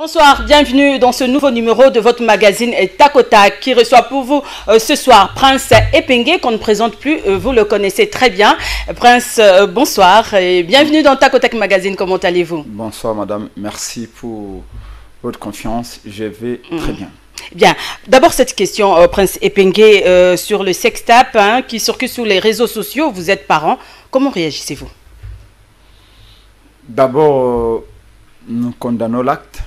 Bonsoir, bienvenue dans ce nouveau numéro de votre magazine Tac au Tac qui reçoit pour vous ce soir Prince Epenge qu'on ne présente plus, vous le connaissez très bien. Prince, bonsoir et bienvenue dans Tac au Tac Magazine, comment allez-vous? Bonsoir madame, merci pour votre confiance, je vais très bien. Bien, d'abord cette question Prince Epenge sur le sextape qui circule sur les réseaux sociaux, vous êtes parent, comment réagissez-vous? D'abord, nous condamnons l'acte.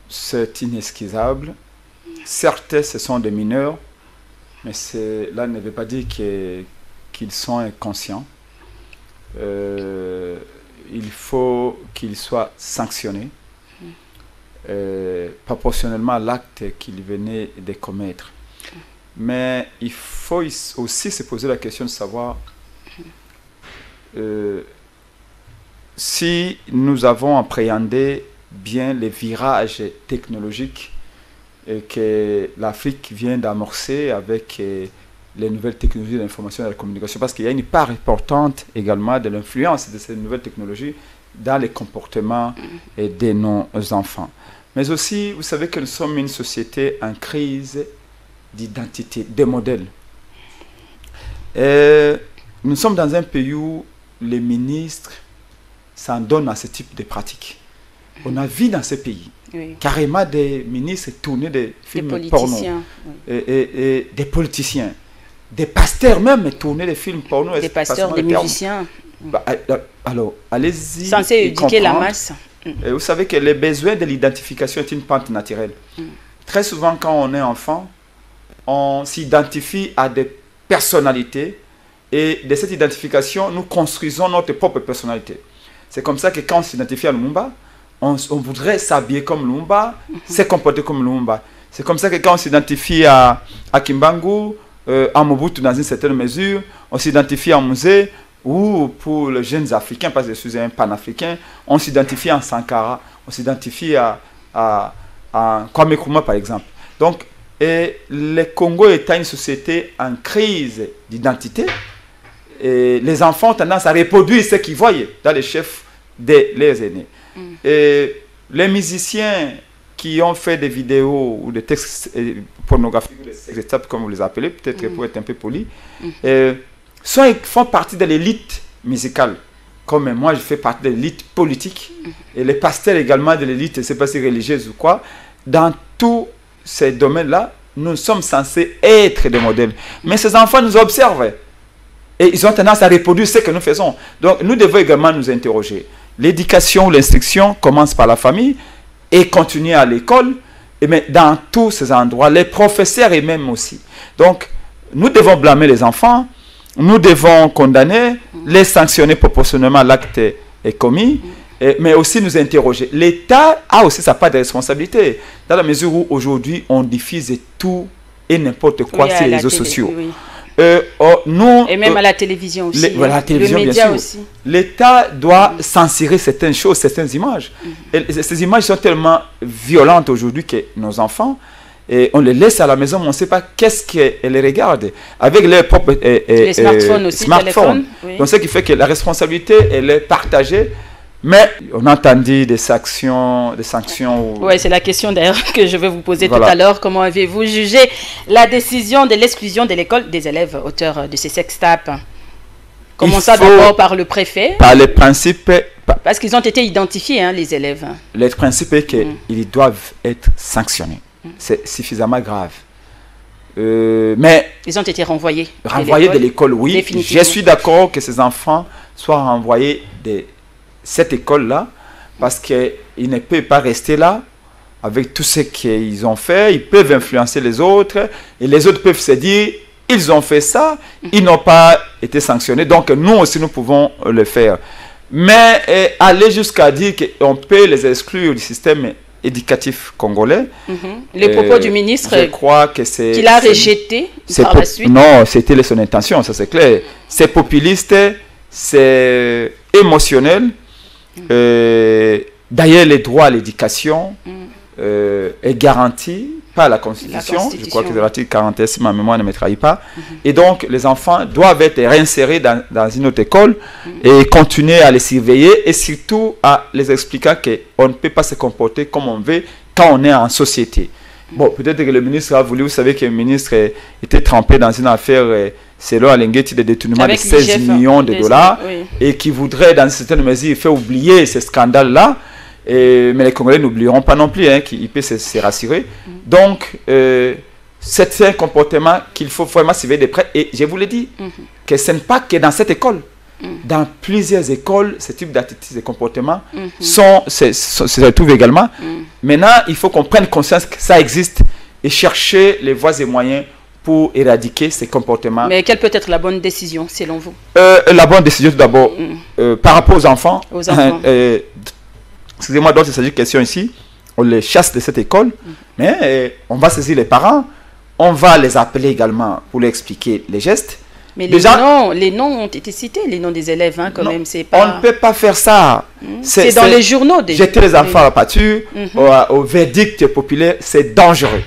C'est inexcusable. Certes, ce sont des mineurs, mais cela ne veut pas dire qu'ils sont inconscients. Il faut qu'ils soient sanctionnés proportionnellement à l'acte qu'ils venaient de commettre. Mais il faut aussi se poser la question de savoir si nous avons appréhendé bien les virages technologiques que l'Afrique vient d'amorcer avec les nouvelles technologies de l'information et de la communication, parce qu'il y a une part importante également de l'influence de ces nouvelles technologies dans les comportements de nos enfants. Mais aussi, vous savez que nous sommes une société en crise d'identité, de modèles. Nous sommes dans un pays où les ministres s'en donnent à ce type de pratiques. On a vu dans ce pays carrément des ministres tourner des films porno, et des politiciens, des pasteurs même tourner des films porno. Des pasteurs, des musiciens. Alors, allez-y. Censé éduquer la masse. Et vous savez que le besoin de l'identification est une pente naturelle. Très souvent, quand on est enfant, on s'identifie à des personnalités et de cette identification, nous construisons notre propre personnalité. C'est comme ça que quand on s'identifie à Lumumba, on voudrait s'habiller comme Lumumba, se comporter comme Lumumba. C'est comme ça que quand on s'identifie à Kimbangu, à Mobutu dans une certaine mesure, on s'identifie à Musée, ou pour les jeunes africains, parce que je suis un panafricain, on s'identifie à Sankara, on s'identifie à Kwame Nkrumah par exemple. Donc, le Congo étant une société en crise d'identité, et les enfants ont tendance à reproduire ce qu'ils voient dans les chefs de leurs aînés. Et les musiciens qui ont fait des vidéos ou des textes pornographiques, comme vous les appelez, peut-être pour être un peu poli, font partie de l'élite musicale. Comme moi, je fais partie de l'élite politique. Et les pasteurs également de l'élite, je ne sais pas si religieuse ou quoi. Dans tous ces domaines-là, nous sommes censés être des modèles. Mais ces enfants nous observent. Et ils ont tendance à reproduire ce que nous faisons. Donc, nous devons également nous interroger. L'éducation ou l'instruction commence par la famille et continue à l'école. Mais dans tous ces endroits, les professeurs et même aussi. Donc, nous devons blâmer les enfants. Nous devons condamner, les sanctionner proportionnellement à l'acte est commis. Mais aussi nous interroger. L'État a aussi sa part de responsabilité. Dans la mesure où aujourd'hui, on diffuse tout et n'importe quoi sur les réseaux sociaux. Et même à la télévision aussi. La télévision, bien sûr. L'État doit censurer certaines choses, certaines images. Et ces images sont tellement violentes aujourd'hui que nos enfants, on les laisse à la maison, mais on ne sait pas qu'est-ce qu'elles regardent. Avec leurs propres les smartphones aussi, smartphones. Donc, ce qui fait que la responsabilité, elle est partagée. Mais on a entendu des sanctions. Oui, c'est la question d'ailleurs que je vais vous poser tout à l'heure. Comment avez-vous jugé la décision de l'exclusion de l'école des élèves auteurs de ces sextapes? Commençons d'abord par le préfet. Par les principes. Parce qu'ils ont été identifiés, les élèves. Le principe est qu'ils doivent être sanctionnés. C'est suffisamment grave. Mais ils ont été renvoyés. Renvoyés de l'école, oui. Je suis d'accord que ces enfants soient renvoyés de cette école-là, parce qu'ils ne peuvent pas rester là avec tout ce qu'ils ont fait. Ils peuvent influencer les autres, et les autres peuvent se dire, ils ont fait ça, ils n'ont pas été sanctionnés, donc nous aussi nous pouvons le faire. Mais aller jusqu'à dire qu'on peut les exclure du système éducatif congolais. Les propos du ministre, je crois que c'est qu'il a rejeté par la suite. Non, c'était son intention, ça c'est clair. C'est populiste, c'est émotionnel. D'ailleurs, les droits à l'éducation est garantie par la Constitution. Je crois que c'est l'article 41, si ma mémoire ne me trahit pas. Et donc, les enfants doivent être réinsérés dans une autre école et continuer à les surveiller et surtout à les expliquer qu'on ne peut pas se comporter comme on veut quand on est en société. Bon, peut-être que le ministre a voulu, vous savez que le ministre était trempé dans une affaire, selon Alengueti, de détournement de 16 millions de dollars et qui voudrait, dans une certaine mesure, faire oublier ce scandale-là. Mais les Congolais n'oublieront pas non plus, qu'il peut se rassurer. Donc, c'est un comportement qu'il faut vraiment surveiller de près. Et je vous l'ai dit, que ce n'est pas que dans cette école. Dans plusieurs écoles, ce type d'attitude et comportements se retrouvent également. Maintenant, il faut qu'on prenne conscience que ça existe et chercher les voies et moyens pour éradiquer ces comportements. Mais quelle peut être la bonne décision, selon vous? La bonne décision, tout d'abord, par rapport aux enfants. Excusez-moi, donc il s'agit de question ici. On les chasse de cette école, mais on va saisir les parents. On va les appeler également pour leur expliquer les gestes. Mais les noms ont été cités, les noms des élèves, quand même. On ne peut pas faire ça. C'est dans les journaux déjà. Jeter les enfants à la pâture, au verdict populaire, c'est dangereux.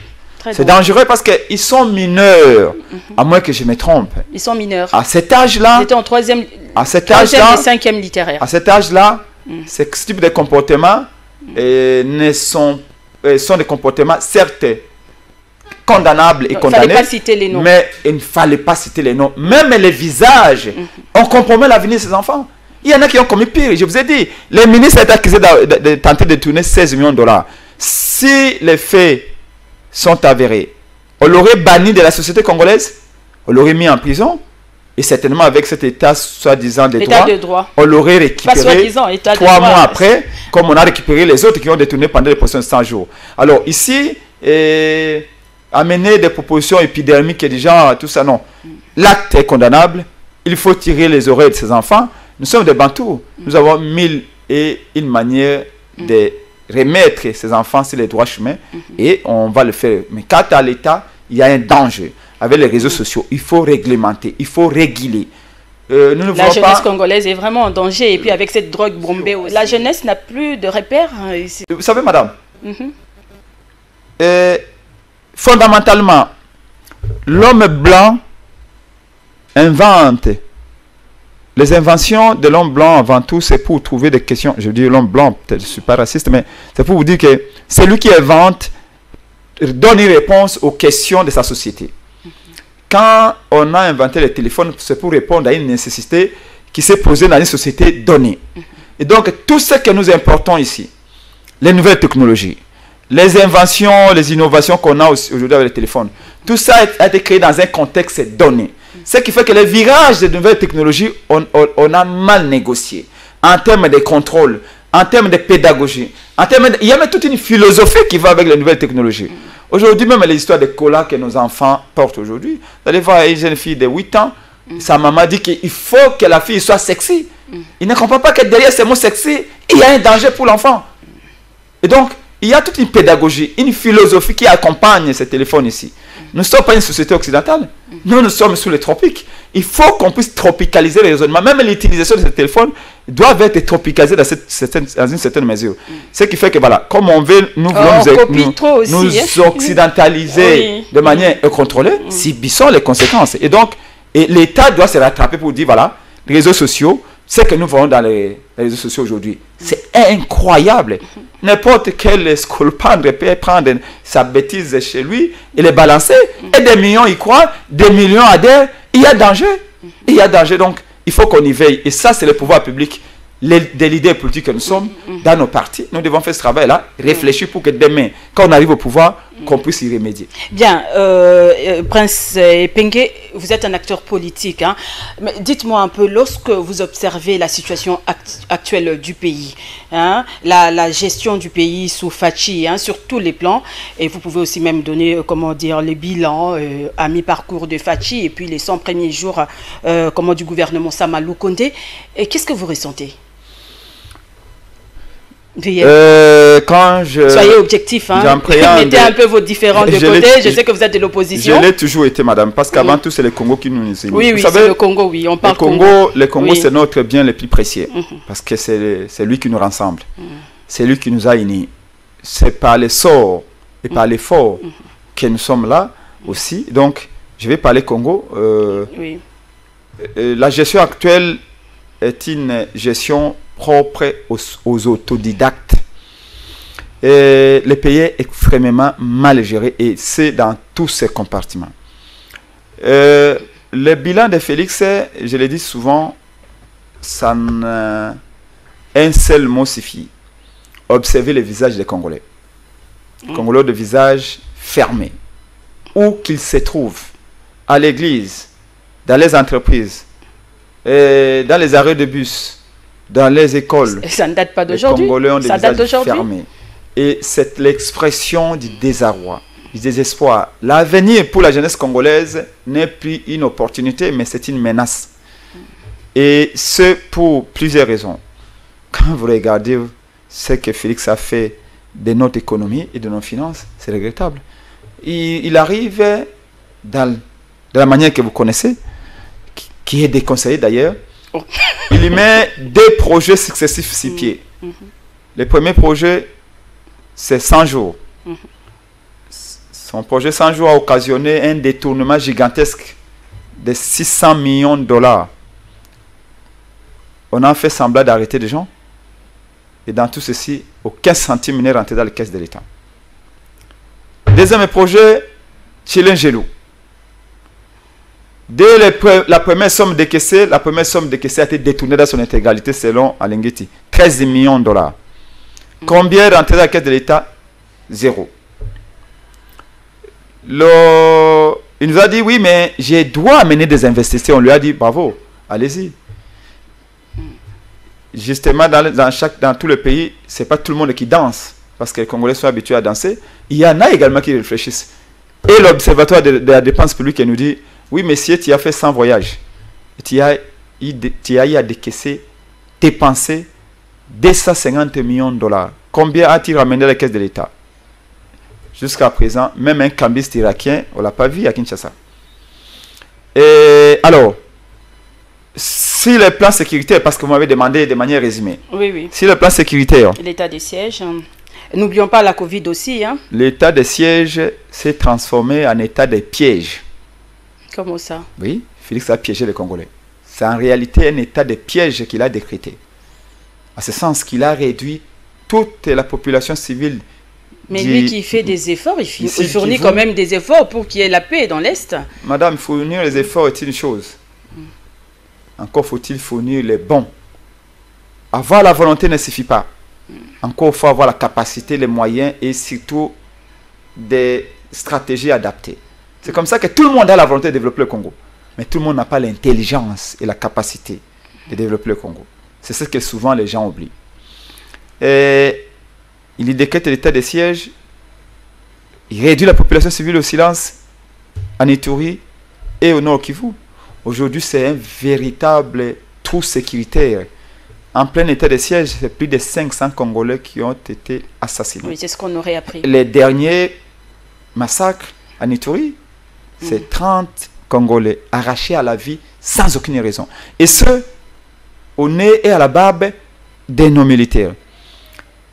C'est dangereux parce qu'ils sont mineurs, à moins que je me trompe. Ils sont mineurs. À cet âge-là, ils étaient en troisième et 5e littéraire. À cet âge-là, ce type de comportements sont des comportements, certes, condamnables et condamnés, fallait pas citer les noms. Mais il ne fallait pas citer les noms. Même les visages, on compromet l'avenir de ces enfants. Il y en a qui ont commis pire. Je vous ai dit, le ministre est accusé de tenter de tourner 16 millions de dollars. Si les faits sont avérés, on l'aurait banni de la société congolaise, on l'aurait mis en prison, et certainement avec cet état soi-disant de droit, on l'aurait récupéré 3 mois après, comme on a récupéré les autres qui ont détourné pendant les prochains 100 jours. Alors ici, amener des propositions épidermiques et du genre, tout ça, non. L'acte est condamnable, il faut tirer les oreilles de ces enfants. Nous sommes des Bantous, nous avons 1001 manières de remettre ces enfants sur les droits chemins et on va le faire. Mais quant à l'État, il y a un danger. Avec les réseaux sociaux, il faut réglementer, il faut réguler. La jeunesse congolaise est vraiment en danger. Et puis avec cette drogue bombée, la jeunesse n'a plus de repères ici. Vous savez, madame, fondamentalement, l'homme blanc invente. Les inventions de l'homme blanc, avant tout, c'est pour trouver des questions. Je dis l'homme blanc, peut-être je ne suis pas raciste, mais c'est pour vous dire que c'est lui qui invente, donne une réponse aux questions de sa société. Quand on a inventé le téléphone, c'est pour répondre à une nécessité qui s'est posée dans une société donnée. Et donc, tout ce que nous importons ici, les nouvelles technologies, les inventions, les innovations qu'on a aujourd'hui avec le téléphone, tout ça a été créé dans un contexte donné. Ce qui fait que les virages des nouvelles technologies, on a mal négocié. En termes de contrôle, en termes de pédagogie, il y a même toute une philosophie qui va avec les nouvelles technologies. Aujourd'hui, même les histoires de cola que nos enfants portent aujourd'hui, vous allez voir une jeune fille de 8 ans, sa maman dit qu'il faut que la fille soit sexy. Il ne comprend pas que derrière ces mots sexy, il y a un danger pour l'enfant. Et donc, il y a toute une pédagogie, une philosophie qui accompagne ce téléphone ici. Nous ne sommes pas une société occidentale. Nous sommes sous les tropiques. Il faut qu'on puisse tropicaliser les raisonnements. Même l'utilisation de ce téléphone doit être tropicalisée dans une certaine mesure. Ce qui fait que, voilà, comme on veut, nous voulons nous occidentaliser de manière incontrôlée, subissons les conséquences. Et donc, l'État doit se rattraper pour dire, voilà, les réseaux sociaux, ce que nous voyons dans les réseaux sociaux aujourd'hui, c'est incroyable. N'importe quel scolpendre peut prendre sa bêtise chez lui et les balancer. Et des millions y croient, des millions adhèrent. Il y a danger. Il y a danger. Donc, il faut qu'on y veille. Et ça, c'est le pouvoir public, des leaders politiques que nous sommes, dans nos partis. Nous devons faire ce travail-là, réfléchir pour que demain, quand on arrive au pouvoir, qu'on puisse y remédier. Bien, Prince Epenge, vous êtes un acteur politique. Mais dites-moi un peu, lorsque vous observez la situation actuelle du pays, la gestion du pays sous Fachi, sur tous les plans, et vous pouvez aussi même donner, comment dire, les bilans à mi-parcours de Fachi, et puis les 100 premiers jours du gouvernement Samalou Kondé, qu'est-ce que vous ressentez? Soyez objectif, mettez un peu vos différents de côté. Je sais que vous êtes de l'opposition. Je l'ai toujours été, madame, parce qu'avant tout, c'est le Congo qui nous unit. Oui, c'est le Congo, oui, on parle Congo. Le Congo, c'est notre bien le plus précieux, parce que c'est lui qui nous rassemble, c'est lui qui nous a unis. c'est par l'essor et par l'effort que nous sommes là aussi. Donc, je vais parler Congo. Oui. La gestion actuelle est une gestion propre aux autodidactes. Et le pays est extrêmement mal géré et c'est dans tous ses compartiments. Le bilan de Félix, je l'ai dit souvent, ça n'a un seul mot suffit. Observez le visage des Congolais. Congolais de visage fermé. Où qu'ils se trouvent, à l'église, dans les entreprises, dans les arrêts de bus, dans les écoles. Ça ne date pas d'aujourd'hui. Les Congolais ont des visages fermés. Et c'est l'expression du désarroi, du désespoir. L'avenir pour la jeunesse congolaise n'est plus une opportunité, mais c'est une menace. Et ce pour plusieurs raisons. Quand vous regardez ce que Félix a fait de notre économie et de nos finances, c'est regrettable. Il arrive de la manière que vous connaissez, qui est déconseillée d'ailleurs. Oh. Il y met 2 projets successifs sur pied. Le premier projet, c'est 100 jours. Son projet 100 jours a occasionné un détournement gigantesque de 600 millions de dollars. On a fait semblant d'arrêter des gens. Et dans tout ceci, aucun centime n'est rentré dans les caisses de l'État. Deuxième projet, Chilengelou. Dès la première somme décaissée, a été détournée dans son intégralité selon Alengeti. 13 millions de dollars. Combien est rentré dans la caisse de l'État? 0. Il nous a dit, oui, mais je dois amener des investisseurs. On lui a dit, bravo, allez-y. Justement, dans tout le pays, ce n'est pas tout le monde qui danse, parce que les Congolais sont habitués à danser. Il y en a également qui réfléchissent. Et l'Observatoire de la dépense publique nous dit, oui, messieurs, tu as fait 100 voyages. Tu as eu à dépenser 250 millions de dollars. Combien a-t-il ramené à la caisse de l'État? Jusqu'à présent, même un cambiste irakien, on ne l'a pas vu à Kinshasa. Et alors, si le plan sécuritaire, parce que vous m'avez demandé de manière résumée. Oui, oui. Si le plan sécuritaire. L'état de siège. N'oublions pas la Covid aussi. Hein. L'état de siège s'est transformé en état de piège. Comment ça? Oui, Félix a piégé les Congolais. C'est en réalité un état de piège qu'il a décrété. À ce sens qu'il a réduit toute la population civile. Mais lui qui fait des efforts, il fournit quand même des efforts pour qu'il y ait la paix dans l'Est. Madame, fournir les efforts est une chose. Encore faut-il fournir les bons. Avoir la volonté ne suffit pas. Encore il faut avoir la capacité, les moyens et surtout des stratégies adaptées. C'est comme ça que tout le monde a la volonté de développer le Congo. Mais tout le monde n'a pas l'intelligence et la capacité de développer le Congo. C'est ce que souvent les gens oublient. Et il décrète l'état de siège. Il réduit la population civile au silence en Ituri et au Nord Kivu. Aujourd'hui, c'est un véritable trou sécuritaire. En plein état de siège, c'est plus de 500 Congolais qui ont été assassinés. Oui, c'est ce qu'on aurait appris. Les derniers massacres en Ituri, c'est 30 Congolais arrachés à la vie sans aucune raison. Et ce, au nez et à la barbe de nos militaires.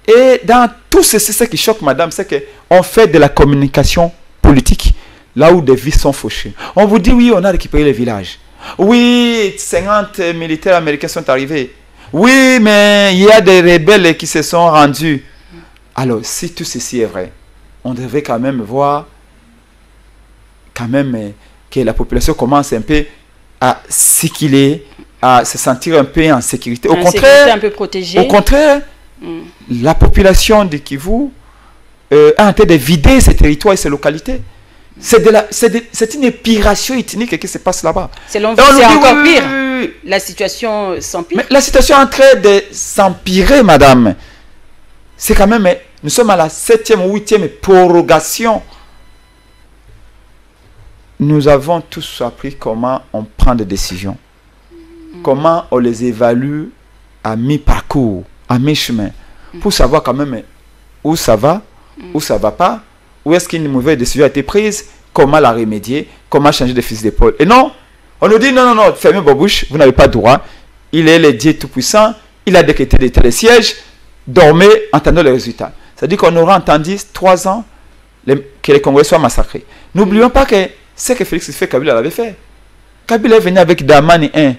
Et dans tout ceci, ce qui choque, madame, c'est qu'on fait de la communication politique là où des vies sont fauchées. On vous dit, oui, on a récupéré les villages. Oui, 50 militaires américains sont arrivés. Oui, mais il y a des rebelles qui se sont rendus. Alors, si tout ceci est vrai, on devrait quand même voir que la population commence un peu à circuler, à se sentir un peu en sécurité. Au contraire, un peu protégée. Au contraire, la population de Kivu a en train de vider ses territoires et ses localités. C'est une épuration ethnique qui se passe là-bas. Selon vous, c'est encore pire. La situation s'empire. Mais la situation est en train de s'empirer, madame. C'est quand même... Nous sommes à la 7e ou 8e prorogation. Nous avons tous appris comment on prend des décisions. Comment on les évalue à mi-parcours, à mi-chemin. Pour savoir quand même où ça va, où ça ne va pas. Où est-ce qu'une mauvaise décision a été prise, comment la remédier, comment changer de fusil d'épaule. Et non, on nous dit non, fermez vos bouches, vous n'avez pas de droit. Il est le Dieu tout-puissant, il a décrété l'état de siège, dormez, entendez les résultats. C'est-à-dire qu'on aura entendu 3 ans que les Congolais soient massacrés. N'oublions pas que ce que Félix fait, Kabila l'avait fait. Kabila est venu avec d'Amani 1,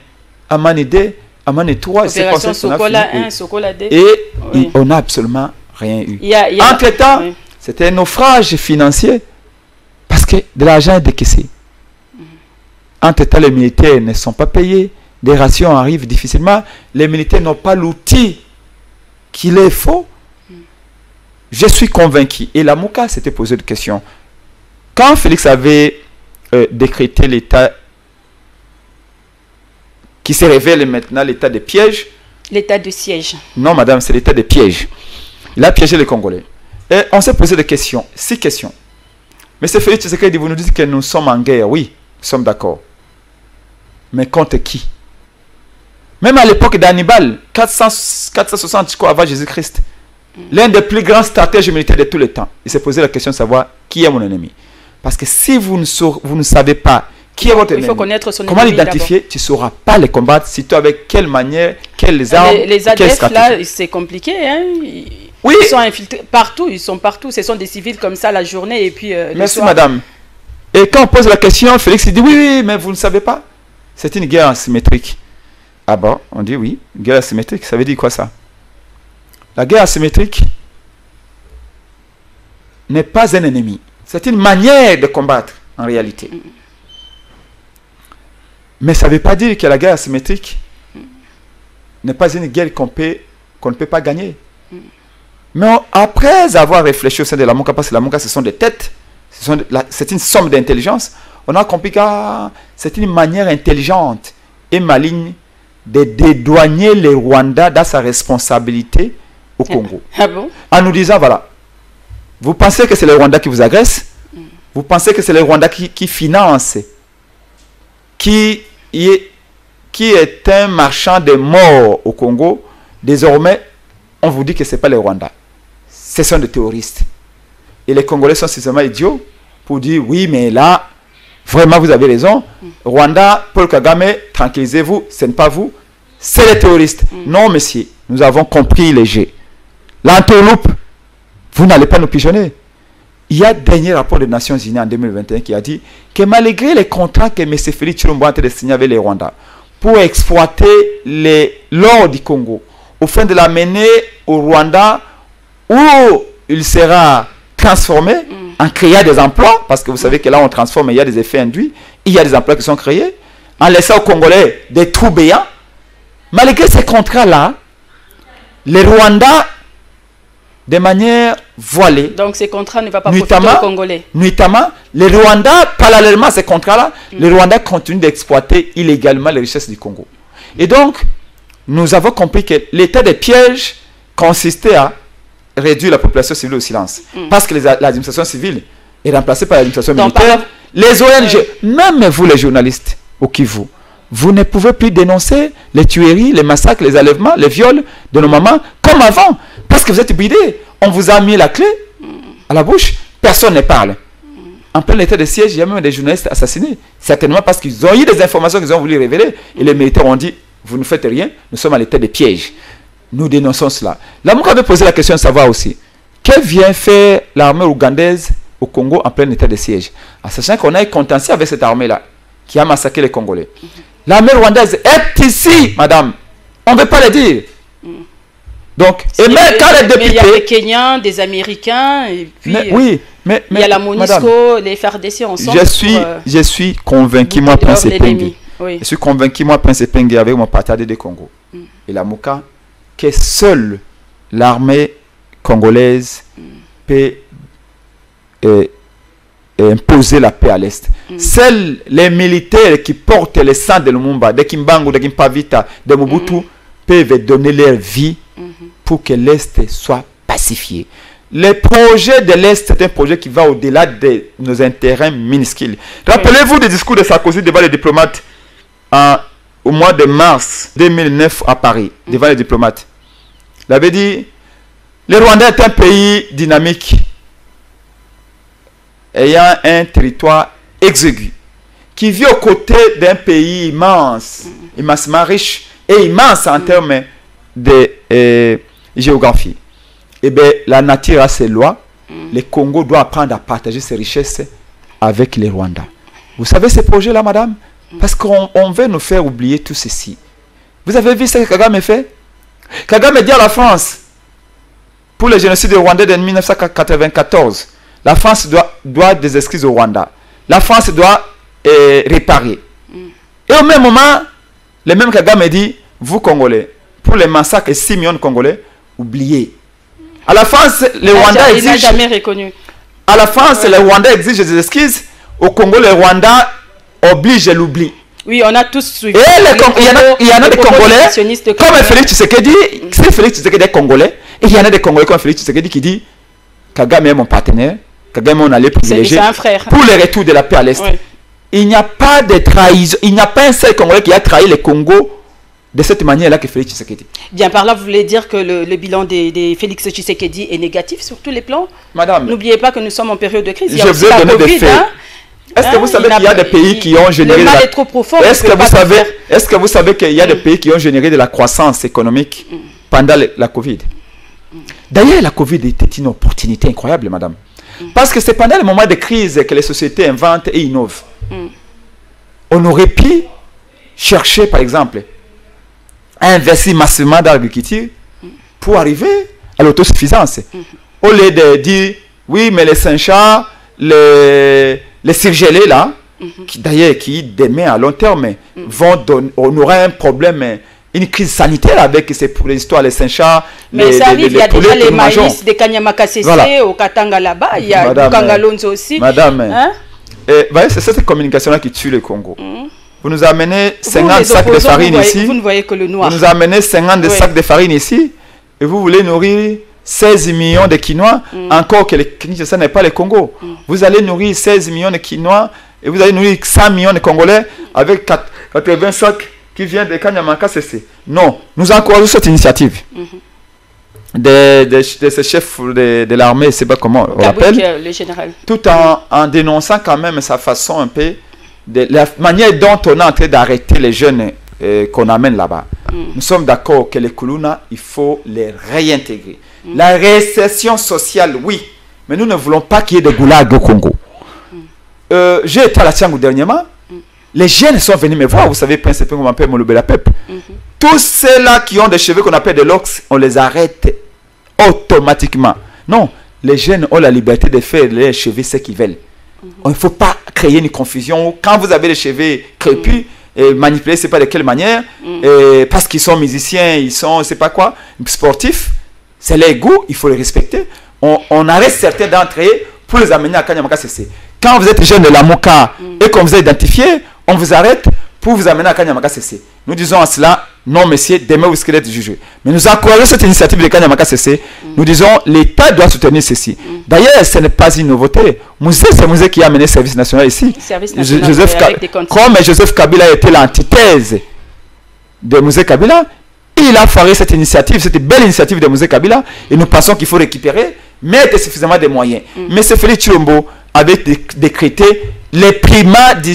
Amani 2, Amani 3. Opération Sokola 1, Sokola 2. Et oui. On n'a absolument rien eu. Entre-temps, oui, c'était un naufrage financier parce que de l'argent est décaissé. Entre-temps, les militaires ne sont pas payés. Des rations arrivent difficilement. Les militaires n'ont pas l'outil qu'il est faux. Je suis convaincu. Et la Mouka s'était posé une question. Quand Félix avait décrété l'état qui se révèle maintenant, l'état de piège. L'état de siège. Non, madame, c'est l'état de piège. Il a piégé les Congolais. Et on s'est posé des questions. 6 questions. Mais c'est Félix Tshisekedi, vous nous dites que nous sommes en guerre. Oui, nous sommes d'accord. Mais contre qui? Même à l'époque d'Hannibal, 460 avant Jésus-Christ, l'un des plus grands stratèges militaires de tous les temps, il s'est posé la question de savoir qui est mon ennemi. Parce que si vous ne savez pas qui est votre ennemi, il faut connaître son comment l'identifier? Tu ne sauras pas les combattre, surtout avec quelle manière, quelles armes, les ADF, là, c'est compliqué. Hein? Oui. Ils sont infiltrés partout, ils sont partout. Ce sont des civils comme ça la journée et puis merci soir. Madame. Et quand on pose la question, Félix dit oui, mais vous ne savez pas. C'est une guerre asymétrique. Ah bon? On dit oui, guerre asymétrique, ça veut dire quoi ça? La guerre asymétrique n'est pas un ennemi. C'est une manière de combattre, en réalité. Mais ça ne veut pas dire que la guerre asymétrique n'est pas une guerre qu'on ne peut pas gagner. Mais après avoir réfléchi au sein de la Mouka, parce que la Mouka, ce sont des têtes, c'est une somme d'intelligence, on a compris que c'est une manière intelligente et maligne de dédouaner le Rwanda dans sa responsabilité au Congo. Ah bon? En nous disant, voilà, vous pensez que c'est le Rwanda qui vous agresse, vous pensez que c'est le Rwanda qui finance, qui est un marchand de morts au Congo. Désormais, on vous dit que ce n'est pas le Rwanda. Ce sont des terroristes. Et les Congolais sont suffisamment idiots pour dire, oui, mais là, vraiment, vous avez raison. Rwanda, Paul Kagame, tranquillisez-vous, ce n'est pas vous, c'est les terroristes. Non, monsieur, nous avons compris les jets. L'entourloupe, vous n'allez pas nous pigeonner. Il y a un dernier rapport des Nations Unies en 2021 qui a dit que malgré les contrats que M. Félix Tshilombo a signé avec les Rwandais pour exploiter l'or du Congo, au fin de l'amener au Rwanda où il sera transformé en créant des emplois, parce que vous savez que là on transforme et il y a des effets induits, il y a des emplois qui sont créés, en laissant aux Congolais des trous béants. Malgré ces contrats-là, les Rwandais, de manière voilée, donc ces contrats ne vont pas profiter aux Congolais. Nuitamment, les Rwandais, parallèlement à ces contrats-là, les Rwandais continuent d'exploiter illégalement les richesses du Congo. Et donc, nous avons compris que l'état des pièges consistait à réduire la population civile au silence. Parce que l'administration civile est remplacée par l'administration militaire. Les ONG, même vous les journalistes au Kivu, vous ne pouvez plus dénoncer les tueries, les massacres, les enlèvements, les viols de nos mamans comme avant. Parce que vous êtes bridés. On vous a mis la clé à la bouche. Personne ne parle. En plein état de siège, il y a même des journalistes assassinés. Certainement parce qu'ils ont eu des informations qu'ils ont voulu révéler. Et les militaires ont dit, vous ne faites rien, nous sommes à l'état de piège. Nous dénonçons cela. La Mouka avait posé la question de savoir aussi, que vient faire l'armée ougandaise au Congo en plein état de siège? En sachant qu'on a un contentieux avec cette armée-là, qui a massacré les Congolais. L'armée rwandaise est ici, madame. On ne veut pas le dire. Donc, et même quand les députés... il y a des Kenyans, des Américains, et puis... oui, mais il y a la MONUSCO, les FARDC ensemble. Je suis convaincu, moi, Prince Epenge. Oui. Je suis convaincu, moi, Prince Epenge, avec mon partage des Congo. Et la Mouka, que seule l'armée congolaise peut imposer la paix à l'Est. Seuls les militaires qui portent le sang de Lumumba, de Kimbangu, de Kimpavita, de Mobutu, peuvent donner leur vie pour que l'Est soit pacifié. Le projet de l'Est, c'est un projet qui va au-delà de nos intérêts minuscules. Rappelez-vous des discours de Sarkozy devant les diplomates au mois de mars 2009 à Paris, devant les diplomates. Il avait dit, le Rwanda est un pays dynamique, ayant un territoire exigu, qui vit aux côtés d'un pays immense, immensement riche et immense en termes de géographie. eh bien, la nature a ses lois. Le Congo doit apprendre à partager ses richesses avec les Rwandais. Vous savez ces projets-là, madame? Parce qu'on veut nous faire oublier tout ceci. Vous avez vu ce que Kagame fait? Kagame dit à la France, pour le génocide rwandais de 1994, la France doit des excuses au Rwanda. La France doit réparer. Et au même moment, le même Kagame dit, vous Congolais, pour les massacres et 6 millions de Congolais, oubliez. À la France, les Rwandais exigent... Il n'a jamais reconnu. À la France, les Rwandais exigent des excuses. Au Congo, les Rwandais obligent l'oubli. Oui, on a tous suivi. Et il y en a des Congolais, comme Félix Tshisekedi, c'est Félix Tshisekedi est Congolais, et il y en a des Congolais comme Félix Tshisekedi qui dit Kagame est mon partenaire, Kagame est mon allié privilégié pour le retour de la paix à l'Est. Oui. Il n'y a pas de trahison, il n'y a pas un seul Congolais qui a trahi le Congo de cette manière-là que Félix Tshisekedi. Bien, par là, vous voulez dire que le bilan des Félix Tshisekedi est négatif sur tous les plans? Madame, n'oubliez pas que nous sommes en période de crise. Je vous ai donné des faits. Hein? Est-ce que vous savez qu'il y a des pays qui ont généré... Le mal est trop profond. Est-ce que vous savez qu'il y a des pays qui ont généré de la croissance économique pendant la Covid? D'ailleurs, la Covid était une opportunité incroyable, madame. Parce que c'est pendant les moments de crise que les sociétés inventent et innovent. On aurait pu chercher, par exemple, à investir massivement dans l'agriculture pour arriver à l'autosuffisance. Au lieu de dire, oui, mais les Saint-Chats, les surgelés là, d'ailleurs qui demain à long terme vont donner, on aura un problème, une crise sanitaire avec ces histoires, les Saint-Chats. Mais ça arrive, il y a déjà les maïs de Kanyama-Kasese, voilà. Au Katanga là-bas, il y a du Kangalonzo aussi. Madame, hein? C'est cette communication-là qui tue le Congo. Vous nous amenez 50 sacs de farine ici. Vous ne voyez que le noir. Vous nous amenez 50 sacs de farine ici et vous voulez nourrir 16 millions de Quinois, encore que ça n'est pas le Congo. Vous allez nourrir 16 millions de Quinois et vous allez nourrir 100 millions de Congolais avec 80 sacs qui viennent de Kanyama-Kasese. Non, nous encourageons cette initiative de ce chef de l'armée, c'est pas comment on l'appelle, le général. Tout en dénonçant quand même sa façon un peu, de la manière dont on est en train d'arrêter les jeunes qu'on amène là-bas. Nous sommes d'accord que les Kuluna, il faut les réintégrer. La réinsertion sociale, oui, mais nous ne voulons pas qu'il y ait des goulags au Congo. J'ai été à la Tiangou dernièrement. Les jeunes sont venus me voir, vous savez, principalement, on m'appelle Molobela Pep. Tous ceux-là qui ont des cheveux qu'on appelle des locks, on les arrête automatiquement. Non, les jeunes ont la liberté de faire les cheveux ce qu'ils veulent. Il ne faut pas créer une confusion. Quand vous avez les cheveux crépus, manipuler, c'est pas de quelle manière, parce qu'ils sont musiciens, ils sont, c'est pas quoi, sportifs, c'est leur goût, il faut les respecter. On arrête certains d'entre eux pour les amener à Kanyama-Kasese. Quand vous êtes jeune de la Moka et qu'on vous a identifié, on vous arrête pour vous amener à Kanyama-Kasese. Nous disons à cela, non monsieur, demain vous serez jugé. Mais nous encourageons cette initiative de Kanyama-Kasese. Nous disons, l'État doit soutenir ceci. D'ailleurs, ce n'est pas une nouveauté. C'est Musée qui a amené le service national ici. Comme Joseph Kabila a été l'antithèse de Musée Kabila, il a faré cette initiative, cette belle initiative de Musée Kabila, et nous pensons qu'il faut récupérer, mettre suffisamment de moyens. Mais c'est Félix Tshilombo avait décrété les primats du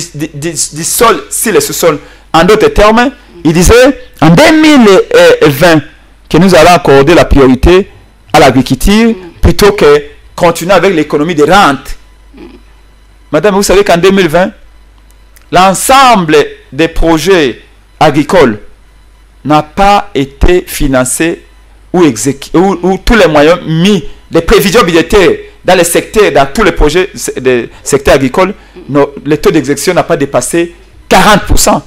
sol sur le sous-sol. En d'autres termes, il disait en 2020 que nous allons accorder la priorité à l'agriculture plutôt que continuer avec l'économie de rente. Madame, vous savez qu'en 2020, l'ensemble des projets agricoles n'a pas été financé ou tous les moyens mis, les prévisions budgétaires dans les secteurs, dans tous les projets des secteurs agricoles, le taux d'exécution n'a pas dépassé 40%.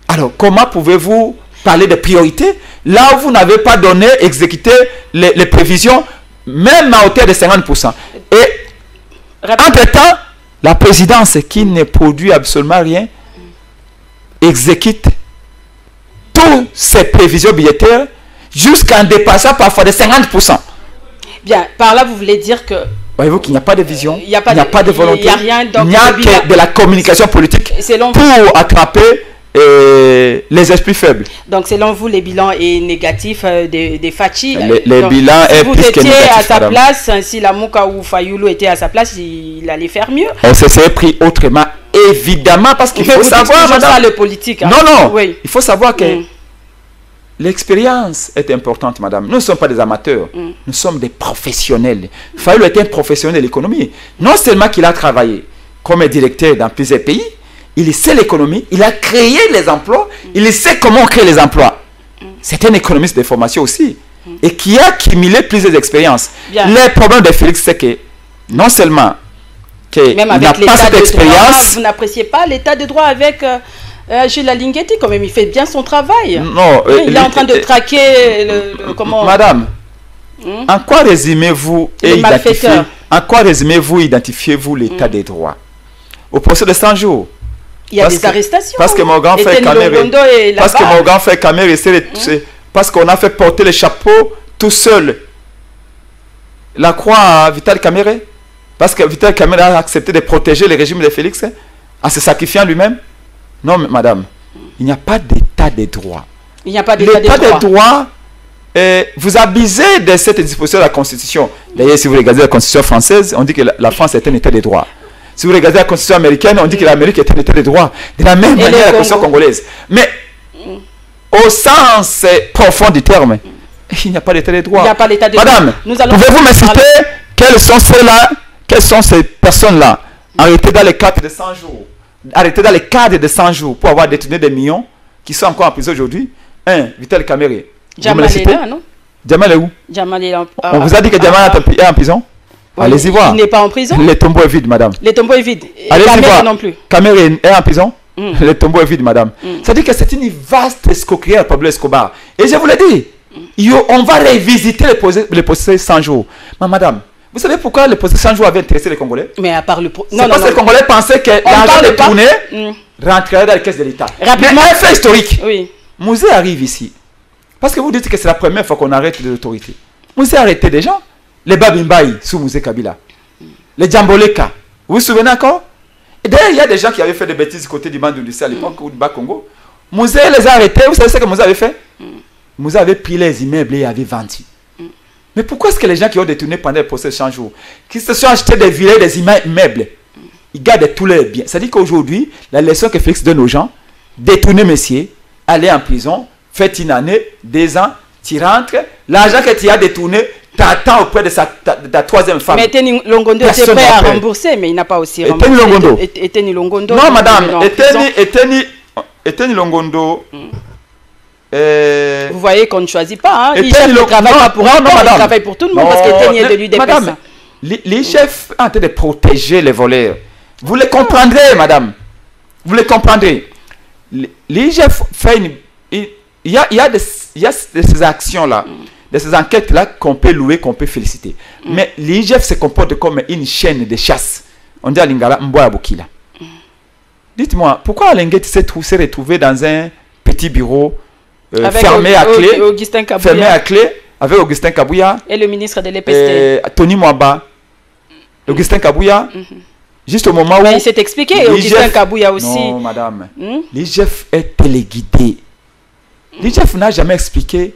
Alors, comment pouvez-vous parler de priorité là où vous n'avez pas donné, exécuté les prévisions, même à hauteur de 50%? Et entre-temps, la présidence qui ne produit absolument rien exécute toutes ces prévisions budgétaires jusqu'en dépassant parfois de 50%. Bien, par là, vous voulez dire que... Voyez-vous qu'il n'y a pas de vision, il n'y a pas de volonté, il n'y a que de la communication politique pour attraper les esprits faibles. Donc, selon vous, le bilan est négatif des Fachi. Le bilan est plus que négatif. Si vous étiez à sa place, si la Mouka ou Fayulu était à sa place, il allait faire mieux. On se serait pris autrement, évidemment, parce qu'il faut savoir, madame, le politique. Hein. Non, non, oui. Il faut savoir que l'expérience est importante, madame. Nous ne sommes pas des amateurs, nous sommes des professionnels. Fayulu est un professionnel de l'économie. Non seulement qu'il a travaillé comme directeur dans plusieurs pays, il sait l'économie, il a créé les emplois, il sait comment créer les emplois. C'est un économiste de formation aussi, et qui a accumulé plusieurs expériences. Bien. Le problème de Félix, c'est que non seulement qu'il n'a pas cette expérience... Vous n'appréciez pas l'état de droit avec Gilles Alinguetti, quand même, il fait bien son travail. Non, il est en train de traquer comment... Madame, en quoi résumez-vous identifiez-vous l'état des droits? Au procès de 100 jours. Il y a des arrestations. Parce que mon grand frère Kamere, parce qu'on a fait porter le chapeau tout seul. La croix à Vital Kamere. Parce que Vital Kamere a accepté de protéger le régime de Félix en se sacrifiant lui-même. Non, madame, il n'y a pas d'état de droit. Il n'y a pas d'état de droit. Vous abusez de cette disposition de la Constitution. D'ailleurs, si vous regardez la Constitution française, on dit que la France est un état de droit. Si vous regardez la Constitution américaine, on dit que l'Amérique est un état de droit. De la même manière, la Constitution congolaise. Mais au sens profond du terme, il n'y a pas d'état de droit. Il n'y a pas d'état de droit. Madame, pouvez-vous me citer quels sont ceux-là, quelles sont ces personnes-là arrêtées dans les cadres de 100 jours, arrêtées dans les cadres de 100 jours pour avoir détourné des millions qui sont encore en prison aujourd'hui? Vital Kamere. Jamal est là, non? Jamal est où? Jamal est on vous a dit que Jamal est en prison? Oui, allez-y voir. Il n'est pas en prison? Le tombeau est vide, madame. Le tombeau est vide. Allez-y voir. Non plus. Kamere est en prison? Le tombeau est vide, madame. C'est-à-dire que c'est une vaste escroquerie à Pablo Escobar. Et je vous l'ai dit, on va révisiter les procès 100 jours. Mais madame, vous savez pourquoi les procès 100 jours avaient intéressé les Congolais? Mais à part le... C'est parce que les Congolais pensaient que l'argent détourné rentrerait dans les caisses de l'État. Rapidement. Mais un fait historique. Oui. Mouzé arrive ici. Parce que vous dites que c'est la première fois qu'on arrête les autorités. Mouzé a arrêté des gens. Les Babimbaï sous Mouzé Kabila. Les Djamboleka. Vous vous souvenez encore? Et d'ailleurs, il y a des gens qui avaient fait des bêtises du côté du Bandou à l'époque ou du Bas-Congo. Mouzé les a arrêtés. Vous savez ce que Mouzé avait fait? Mouzé avait pris les immeubles et avait vendu. Mais pourquoi est-ce que les gens qui ont détourné pendant le procès 100 jours, qui se sont achetés des villas, des immeubles, ils gardent tous leurs biens? C'est-à-dire qu'aujourd'hui, la leçon que Félix donne aux gens, détourner messieurs, aller en prison, faites une année, 2 ans, tu rentres, l'argent que tu as détourné, t'attends auprès de ta troisième femme. Mais Eteni Longondo était prêt à rembourser, mais il n'a pas aussi remboursé. Eteni Longondo. Non, madame, Eteni Longondo. Vous voyez qu'on ne choisit pas. Hein? Il ne travaille pas pour il travaille pour tout le monde, parce qu'Eteni est de l'UDPS. Madame, les chefs sont en train de protéger les voleurs. Vous les comprendrez, madame. Vous les comprendrez. Les chefs font une... Il y a ces actions-là, de ces enquêtes-là qu'on peut louer, qu'on peut féliciter. Mais l'IGF se comporte comme une chaîne de chasse. On dit à Lingala, Mboya Bokila. Dites-moi, pourquoi Alinguetti s'est retrouvé dans un petit bureau fermé à clé, avec Augustin Kabouya et le ministre de l'EPST, Tony Mwaba, Augustin Kabouya, juste au moment où... il s'est expliqué, Augustin Kabouya aussi. Non, madame, l'IGF est téléguidé. L'IGF n'a jamais expliqué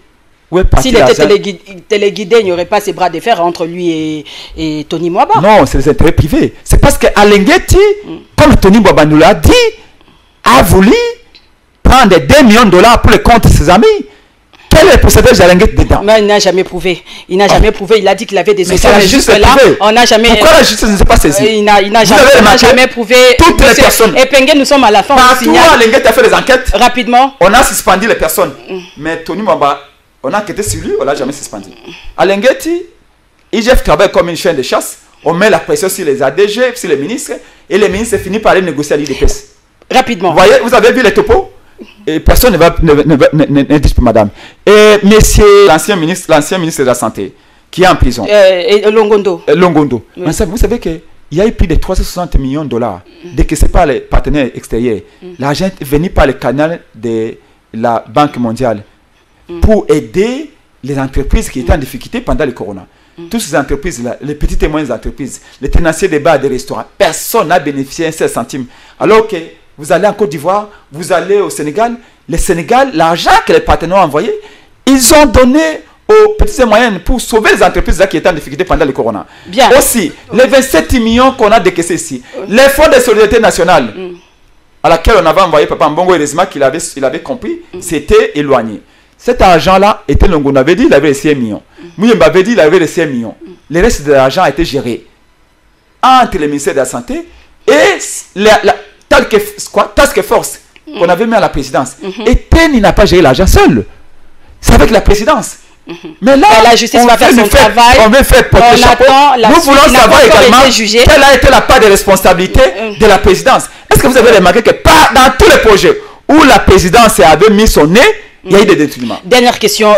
où est parti l'argent. S'il était téléguidé, il n'y aurait pas ces bras de fer entre lui et Tony Mwaba. Non, c'est des intérêts privés. C'est parce que Alinguetti, comme Tony Mwaba nous l'a dit, a voulu prendre 2 millions de dollars pour le compte de ses amis. Quel est le pourcentage d'Alinguetti dedans? Mais il n'a jamais prouvé. Il n'a jamais prouvé. Il a dit qu'il avait des sources là. On n'a jamais. Pourquoi la justice ne s'est pas saisie? Il n'a jamais prouvé. Toutes les personnes. Et Pengue, nous sommes à la fin. Partout où Alinguetti a fait des enquêtes. Rapidement. On a suspendu les personnes. Mais Tony Mwaba, on a enquêté sur lui, on ne l'a jamais suspendu. Alinguetti, IGF travaille comme une chaîne de chasse. On met la pression sur les ADG, sur les ministres. Et les ministres finissent par aller négocier à l'IDPS. Rapidement. Vous voyez, vous avez vu les topos? Et personne ne dit pas madame. Et monsieur, l'ancien ministre de la Santé, qui est en prison. Longondo. Longondo. Oui. Vous savez qu'il y a eu plus de 360 millions de dollars décaissés par les partenaires extérieurs. L'argent est venu par le canal de la Banque mondiale pour aider les entreprises qui étaient en difficulté pendant le corona. Toutes ces entreprises-là, les petites et moyennes entreprises, les tenanciers des bars et des restaurants, personne n'a bénéficié un seul centime. Alors que vous allez en Côte d'Ivoire, vous allez au Sénégal. Le Sénégal, l'argent que les partenaires ont envoyé, ils ont donné aux petites et moyennes pour sauver les entreprises là qui étaient en difficulté pendant le corona. Bien. Aussi, les 27 millions qu'on a décaissés ici, les fonds de solidarité nationale, à laquelle on avait envoyé Papa Mbongo et Rezma, qu'il avait compris, c'était éloigné. Cet argent-là était Longo avait dit il avait les 5 millions. Mouyemba avait dit il avait les 5 millions. Le reste de l'argent a été géré entre le ministère de la Santé et la task force qu'on avait mis à la présidence. Et TEN n'a pas géré l'argent seul. C'est avec la présidence. Mais là, la justice va faire son travail. On veut faire porter chapeau. Nous voulons savoir également quelle a été la part de responsabilité de la présidence. Est-ce que vous avez remarqué que dans tous les projets où la présidence avait mis son nez, il y a eu des détournements. Dernière question,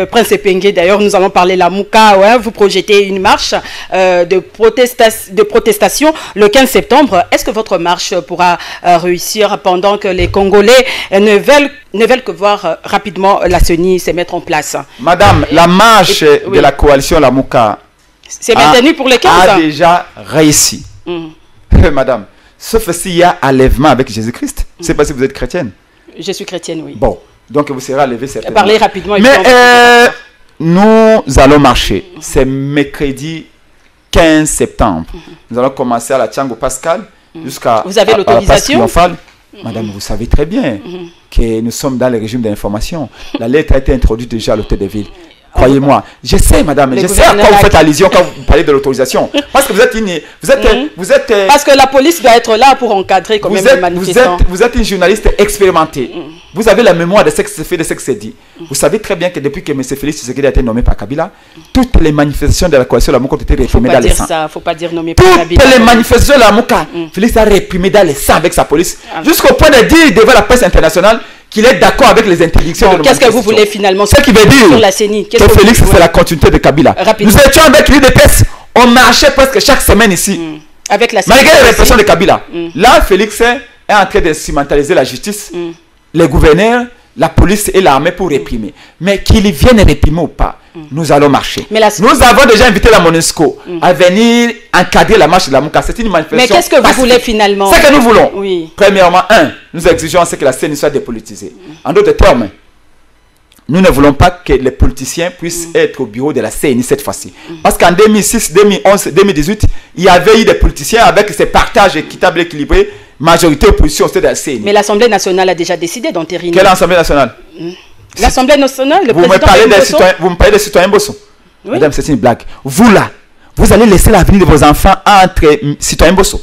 Prince Epenge, d'ailleurs, nous allons parler de la Mouka. Ouais, vous projetez une marche de protestation le 15 septembre. Est-ce que votre marche pourra réussir pendant que les Congolais ne veulent que voir rapidement la CENI se mettre en place? Madame, la marche de la coalition La Mouka c'est maintenu pour le 15 a déjà réussi. Madame, sauf s'il y a enlèvement avec Jésus-Christ. Je ne sais pas si vous êtes chrétienne. Je suis chrétienne, oui. Bon. Donc vous serez enlevé certainement. Parlez rapidement. Mais nous allons marcher. C'est mercredi 15 septembre. Nous allons commencer à la Tchango Pascal jusqu'à vous avez l'autorisation? Madame, vous savez très bien que nous sommes dans le régime d'information. La lettre a été introduite déjà à l'hôtel de ville. Croyez-moi, je sais, madame, je sais à quoi vous faites allusion quand vous parlez de l'autorisation. Parce que vous êtes parce que la police doit être là pour encadrer quand même les manifestants. Vous êtes une journaliste expérimentée. Vous avez la mémoire de ce qui se fait, de ce qui se dit. Vous savez très bien que depuis que M. Félix Tshisekedi a été nommé par Kabila, toutes les manifestations de la coalition de la Mouka ont été réprimées dans le sang. Il ne faut pas dire nommé par Kabila. Toutes les manifestations de la Mouka, Félix a réprimé dans le sang avec sa police, jusqu'au point de dire devant la presse internationale qu'il est d'accord avec les interdictions de qu'est-ce que vous voulez finalement ce qui veut dire sur la CENI? Que Félix, c'est la continuité de Kabila. Rapidement. Nous étions avec l'UDPS, on marchait presque chaque semaine ici. Avec la CENI. Malgré la répression de Kabila. Là, Félix est en train de cimentaliser la justice, les gouverneurs, la police et l'armée pour réprimer. Mais qu'ils viennent réprimer ou pas, nous allons marcher. Nous avons déjà invité la MONUSCO à venir encadrer la marche de la Mouka. C'est une manifestation. Mais qu'est-ce que vous voulez finalement? Ce que nous voulons. Oui. Premièrement, nous exigeons que la CENI soit dépolitisée. En d'autres termes, nous ne voulons pas que les politiciens puissent être au bureau de la CENI cette fois-ci. Parce qu'en 2006, 2011, 2018, il y avait eu des politiciens avec ces partages équitables et équilibrés, majorité opposition, c'était de la CENI. Mais l'Assemblée nationale a déjà décidé d'entériner. Quelle Assemblée nationale? L'Assemblée nationale, le président vous me parlez des citoyens Bosso. Oui. Madame, c'est une blague. Vous là, vous allez laisser l'avenir de vos enfants entre citoyens Bosso.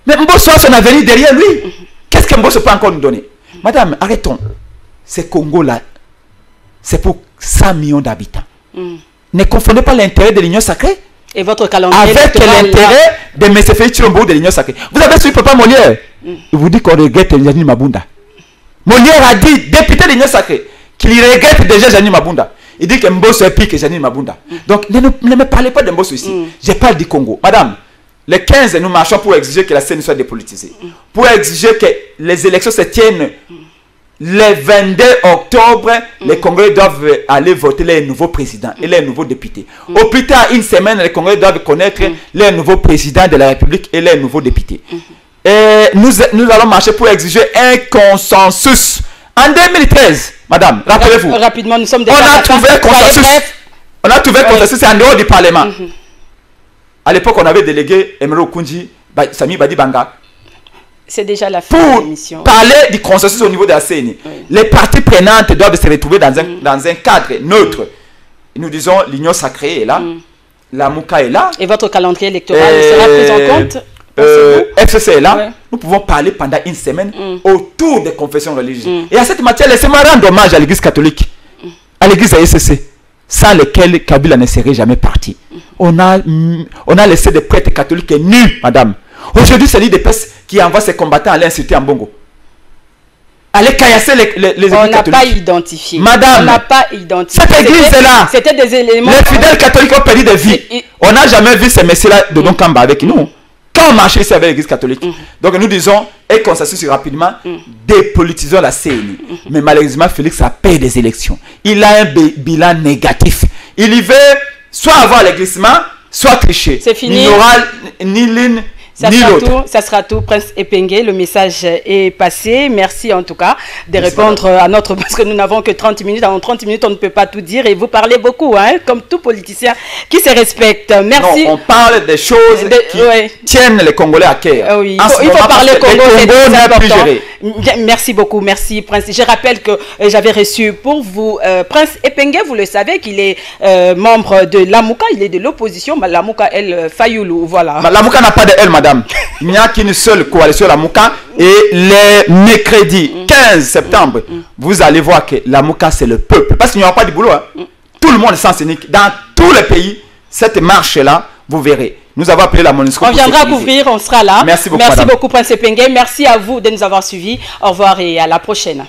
Mais Mbosso a son avenir derrière lui. Qu'est-ce que Mbosso peut encore nous donner? Madame, arrêtons. Ce Congo-là, c'est pour 100 millions d'habitants. Ne confondez pas l'intérêt de l'Union sacrée et votre calendrier avec l'intérêt de M. Félix Tshilombo de l'Union sacrée. Vous avez suivi Papa Molière. Il vous dit qu'on regrette Janine Mabunda. Molière a dit, député de l'Union sacrée, qu'il regrette déjà Janine Mabunda. Il dit que Mbosso est pire que Janine Mabunda. Donc ne me parlez pas de Mbosso ici. Je parle du Congo. Madame, le 15, nous marchons pour exiger que la CENI soit dépolitisée. Pour exiger que les élections se tiennent le 22 octobre. Les Congolais doivent aller voter les nouveaux présidents et les nouveaux députés. Au plus tard, une semaine, les Congolais doivent connaître les nouveaux présidents de la République et les nouveaux députés. Et nous allons marcher pour exiger un consensus. En 2013, madame, rappelez-vous, rapidement, nous sommes on a trouvé un consensus. On a trouvé un consensus en dehors du Parlement. À l'époque, on avait délégué Emero Kunji, Sami Badi Banga. C'est déjà la fin de l'émission. Pour parler du consensus au niveau de la CENI, les parties prenantes doivent se retrouver dans un cadre neutre. Nous disons l'Union sacrée est là, la Mouka est là. Et votre calendrier électoral sera pris en compte? FCC est là. Nous pouvons parler pendant une semaine autour des confessions religieuses. Et à cette matière, laissez-moi rendre hommage à l'Église catholique, à l'Église ASCC, sans lesquelles Kabila ne serait jamais parti. On a laissé des prêtres catholiques nus, madame. Aujourd'hui, c'est l'IDPS qui envoie ses combattants à aller insulter en Bongo. Allez caillasser les églises catholiques. On n'a pas identifié. Madame, on n'a pas identifié. Cette église est là. C'était des éléments. Les fidèles catholiques ont perdu des vies. On n'a jamais vu ces messieurs-là de Nonkamba avec nous. Quand on marchait ici avec l'église catholique. Donc nous disons, et consensus rapidement, dépolitisons la CENI. Mais malheureusement, Félix a payé des élections. Il a un bilan négatif. Il y veut soit avoir l'églissement, soit tricher. C'est fini. Il n'aura ni l'une ni l'autre. Ça sera tout, Prince Epengue. Le message est passé. Merci en tout cas de répondre à notre... Parce que nous n'avons que 30 minutes. En 30 minutes, on ne peut pas tout dire. Et vous parlez beaucoup, hein, comme tout politicien qui se respecte. Merci. Non, on parle des choses qui tiennent les Congolais à cœur. Oui, il faut parler Congo, c'est important. Merci beaucoup, merci Prince. Je rappelle que j'avais reçu pour vous Prince Epengue, vous le savez qu'il est membre de Lamuka, il est de l'opposition, mais Lamuka El Fayoulou, voilà. Lamuka n'a pas de elle, madame. Il n'y a qu'une seule coalition Lamuka et les mercredis 15 septembre, vous allez voir que Lamuka c'est le peuple. Parce qu'il n'y aura pas de boulot. Hein. Tout le monde est sans unique. Dans tous les pays, cette marche-là, vous verrez. Nous avons appelé la MONUSCO. On viendra couvrir, on sera là. Merci beaucoup. Merci beaucoup, Prince Epengue. Merci à vous de nous avoir suivis. Au revoir et à la prochaine.